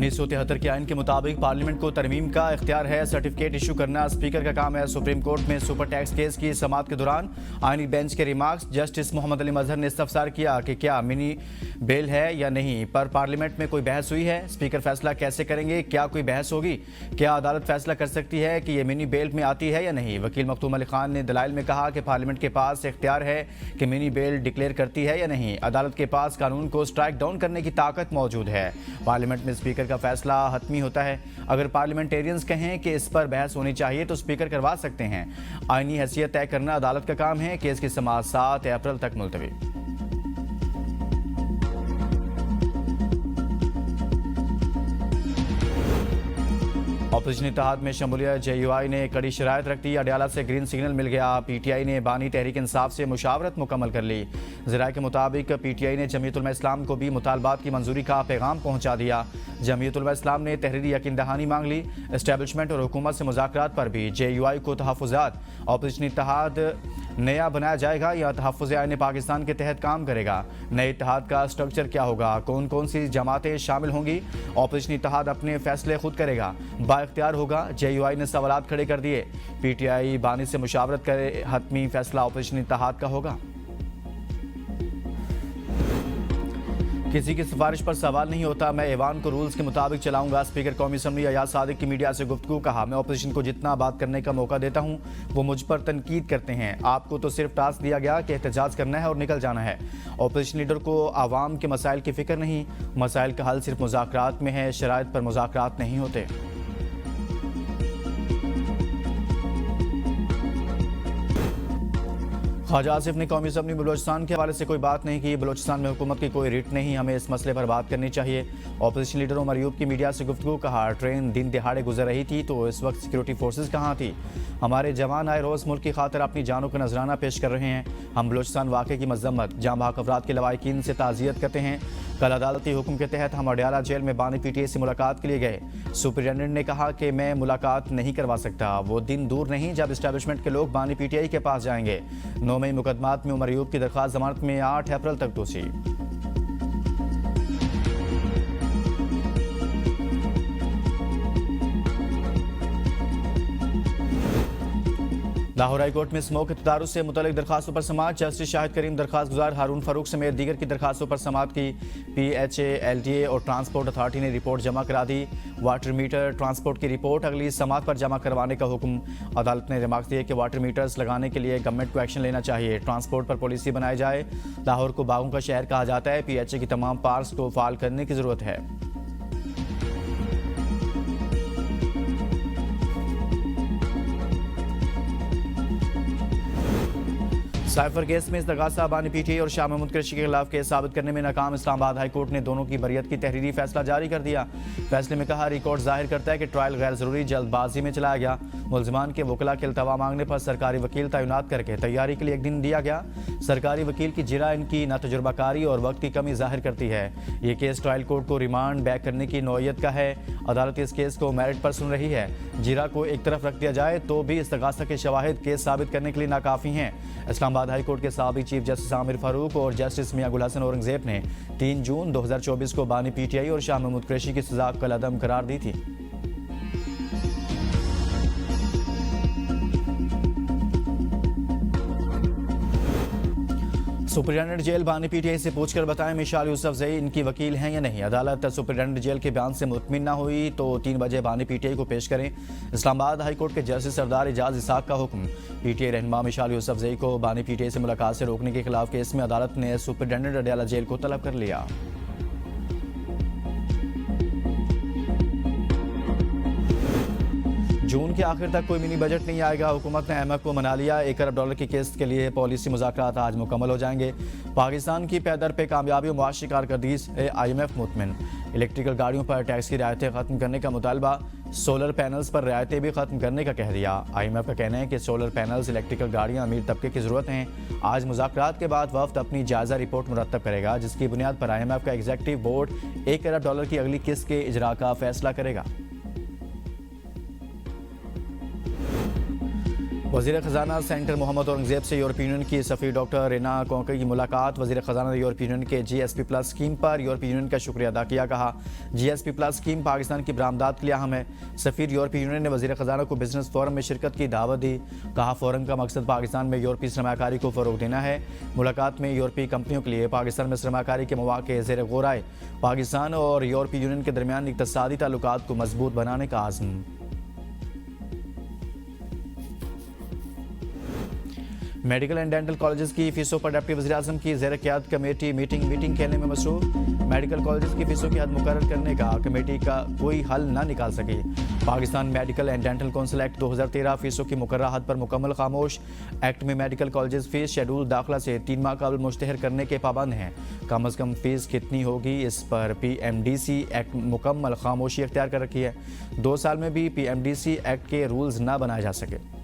1973 के आइन के मुताबिक पार्लियामेंट को तरमीम का इख्तियार है। सर्टिफिकेट इशू करना स्पीकर का काम है। सुप्रीम कोर्ट में सुपर टैक्स केस की समाअत के दौरान आइनी बेंच के रिमार्क्स। जस्टिस मोहम्मद अली मजहर ने इस्तफसार किया कि क्या मिनी बेल है या नहीं, पर पार्लियामेंट में कोई बहस हुई है? स्पीकर फैसला कैसे करेंगे? क्या कोई बहस होगी? क्या अदालत फैसला कर सकती है कि ये मिनी बेल में आती है या नहीं? वकील मखदूम अली खान ने दलाइल में कहा कि पार्लियामेंट के पास इख्तियार है कि मिनी बेल डिक्लेयर करती है या नहीं। अदालत के पास कानून को स्ट्राइक डाउन करने की ताकत मौजूद है। पार्लियामेंट में स्पीकर का फैसला हतमी होता है। अगर पार्लियामेंटेरियंस कहें कि इस पर बहस होनी चाहिए तो स्पीकर करवा सकते हैं। आईनी हैसियत तय करना अदालत का काम है। केस की समाअत 7 अप्रैल तक मुलतवी। ऑपोजिशन इत्तेहाद में शमूलियत JUI ने कड़ी शराइत रख दी। अडयाला से ग्रीन सिग्नल मिल गया। PTI ने बानी तहरीक इंसाफ से मुशावरत मुकम्मल कर ली। ज़राए के मुताबिक PTI ने जमीयत उलमा इस्लाम को भी मुतालबात की मंजूरी का पैगाम पहुँचा दिया। जमीयत उलमा इस्लाम ने तहरीरी यकीन दहानी मांग ली। एस्टेब्लिशमेंट और हुकूमत से मुज़ाकरात पर भी JUI को तहफ़्फ़ुज़ात। ऑपोजिशन इत्तेहाद नया बनाया जाएगा या तहफ़्फ़ुज़ आईन पाकिस्तान के तहत काम करेगा? नए इत्तेहाद का स्ट्रक्चर क्या होगा? कौन कौन सी जमातें शामिल होंगी? ऑपोजिशन इत्तेहाद अपने फैसले खुद करेगा, बाइख्तियार होगा? JUI ने सवालात खड़े कर दिए। PTI बानी से मुशावरत करे, हतमी फैसला ऑपोजिशन इत्तेहाद का होगा। किसी की सिफारिश पर सवाल नहीं होता, मैं ऐवान को रूल्स के मुताबिक चलाऊंगा। स्पीकर कौमी असम्बली अयाज सादिक की मीडिया से गुफ्तगू। कहा, मैं अपोजिशन को जितना बात करने का मौका देता हूं वो मुझ पर तनकीद करते हैं। आपको तो सिर्फ टास्क दिया गया कि एहतजाज करना है और निकल जाना है। अपोजिशन लीडर को आवाम के मसाइल की फिक्र नहीं। मसाइल का हल सिर्फ मुज़ाकरात में है, शराइत पर मुज़ाकरात नहीं होते। ख्वाजा आसिफ ने कौमी असम्बली बलोचिस्तान के हवाले से कोई बात नहीं की। बलोचिस्तान में हुकूमत की कोई रिट नहीं, हमें इस मसले पर बात करनी चाहिए। ऑपोजिशन लीडर उमर अयूब की मीडिया से गुफ्तगू। कहा, ट्रेन दिन दिहाड़े गुजर रही थी तो इस वक्त सिक्योरिटी फोर्सेज कहाँ थी? हमारे जवान आए रोज़ मुल्क की खातिर अपनी जानों का नजराना पेश कर रहे हैं। हम बलोचिस्तान वाक़े की मजम्मत, जाँ बहक अफराद के लवाकिन से ताज़ियत करते हैं। कल अदालती हुक्म के तहत हम अडयाला जेल में बानी PTI से मुलाकात के लिए गए। सुपरिटेंडेंट ने कहा कि मैं मुलाकात नहीं करवा सकता। वो दिन दूर नहीं जब इस्टेब्लिशमेंट के लोग बानी PTI के पास जाएंगे। 9 मई मुकदमात में उमर अयूब की दरख्वास्त जमानत में 8 अप्रैल तक तोसी। लाहौर हाई कोर्ट में स्मोक के तदारुस से मुतल्लिक दरखास्तों पर समाअत। जस्टिस शाहिद करीम, दरखास्त गुजार हारून फारूक समेत दीगर की दरखास्तों पर समाअत की। PHA, LTA और ट्रांसपोर्ट अथॉरिटी ने रिपोर्ट जमा करा दी। वाटर मीटर ट्रांसपोर्ट की रिपोर्ट अगली समाअत पर जमा करवाने का हुक्म। अदालत ने रिमार्क दिए कि वाटर मीटर्स लगाने के लिए गवर्नमेंट को एक्शन लेना चाहिए। ट्रांसपोर्ट पर पॉलिसी बनाई जाए। लाहौर को बागों का शहर कहा जाता है। PHA की तमाम पार्क्स को फाल करने की जरूरत है। साइफर केस में इस्तगासा बानी PTI और शाह महमूद कुरैशी के खिलाफ केस साबित करने में नाकाम। इस्लामाबाद हाई कोर्ट ने दोनों की बरियत की तहरीरी फैसला जारी कर दिया। फैसले में कहा, रिकॉर्ड जाहिर करता है कि ट्रायल गैर जरूरी जल्दबाजी में चलाया गया। मुलजमान के वकला के अल्तवा मांगने पर सरकारी वकील तैनात करके तैयारी के लिए एक दिन दिया गया। सरकारी वकील की जिरा इनकी नातजुर्बाकारी और वक्त की कमी जाहिर करती है। ये केस ट्रायल कोर्ट को रिमांड बैक करने की नौयत का है। अदालत इस केस को मेरिट पर सुन रही है। जिरा को एक तरफ रख दिया जाए तो भी इस्तगासा के शवाहिद केस साबित करने के लिए नाकाफी हैं। इस्लामाबाद हाई कोर्ट के साबिक चीफ जस्टिस आमिर फारूक और जस्टिस मियां गुल हसन औरंगजेब ने 3 जून 2024 को बानी PTI और शाह महमूद कुरैशी की सजा कलअदम करार दी थी। सुपरिटेंडेंट जेल बानी PTI से पूछकर बताएं मिशाल यूसुफजई इनकी वकील हैं या नहीं। अदालत सुपरिटेंडेंट जेल के बयान से मुतमिन न हुई तो 3 बजे बानी PTI को पेश करें। इस्लामाबाद हाई कोर्ट के जस्टिस सरदार एजाज इसाक का हुक्म। PTI रहनुमा मिशाल यूसुफजई को बानी PTI से मुलाकात से रोकने के खिलाफ केस में अदालत ने सुपरिटेंडेंट अडयाला जेल को तलब कर लिया। जून के आखिर तक कोई मिनी बजट नहीं आएगा। हुकूमत ने IMF को मना लिया। $1 अरब की किस्त के लिए पॉलिसी मुज़ाकरात आज मुकम्मल हो जाएंगे। पाकिस्तान की पैदर पे कामयाबी और मुआशी कारकर्दगी से IMF मुतमिन। इलेक्ट्रिकल गाड़ियों पर टैक्स की रियायतें खत्म करने का मुतालबा। सोलर पैनल्स पर रियायतें भी खत्म करने का कह दिया। IMF का कहना है कि सोलर पैनल्स, इलेक्ट्रिकल गाड़ियां अमीर तबके की जरूरत हैं। आज मुज़ाकरात के बाद वफ्द अपनी जायजा रिपोर्ट मुरतब करेगा, जिसकी बुनियाद पर IMF का एग्जीक्यूटिव बोर्ड $1 अरब की अगली किस्त के इजरा का फैसला करेगा। वज़ीर ख़जाना सेंटर मोहम्मद औरंगज़ेब से यूरोपीय यूनियन की सफ़ीर डॉक्टर रेना कोंके की मुलाकात। वज़ीर ख़जाना ने यूरोपीय यूनियन के GSP प्लस स्कीम पर यूरोपीय यूनियन का शुक्रिया अदा किया। कहा GSP प्लस स्कीम पाकिस्तान की बरामदात के लिए अहम है। सफ़ीर यूरोपीय यूनियन ने वज़ीर ख़जाना को बिजनेस फोरम में शिरकत की दावत दी। कहा फोरम का मकसद पाकिस्तान में यूरोपीय सरमाकारी को फ़रोग़ देना है। मुलाकात में यूरोपीय कंपनियों के लिए पाकिस्तान में सरमाकारी के मौक़े ज़ेर गौर आए। पाकिस्तान और यूरोपीय यूनियन के दरमियान इक़्तिसादी ताल्लुकात को मजबूत बनाने का आज़म। मेडिकल एंड डेंटल कॉलेजेस की फीसों पर डिप्टी वज़ीर-ए-आज़म की ज़ेर क़यादत कमेटी मीटिंग खेलने में मसरूफ़। मेडिकल कॉलेजेस की फीसों की हद मुकर्रर करने का कमेटी का कोई हल न निकाल सकी। Pakistan medical and dental council act 2013 फीसों की मुकर्रर हद पर मुकम्मल खामोश। एक्ट में मेडिकल कॉलेजेस फीस शेड्यूल दाखिला से 3 माह कबल मुश्तहर करने के पाबंद हैं। कम अज़ कम फीस कितनी होगी, इस पर PMDC एक्ट मुकम्मल खामोशी अख्तियार कर रखी है। 2 साल में भी PMDC एक्ट के रूल्स न बनाए जा सके।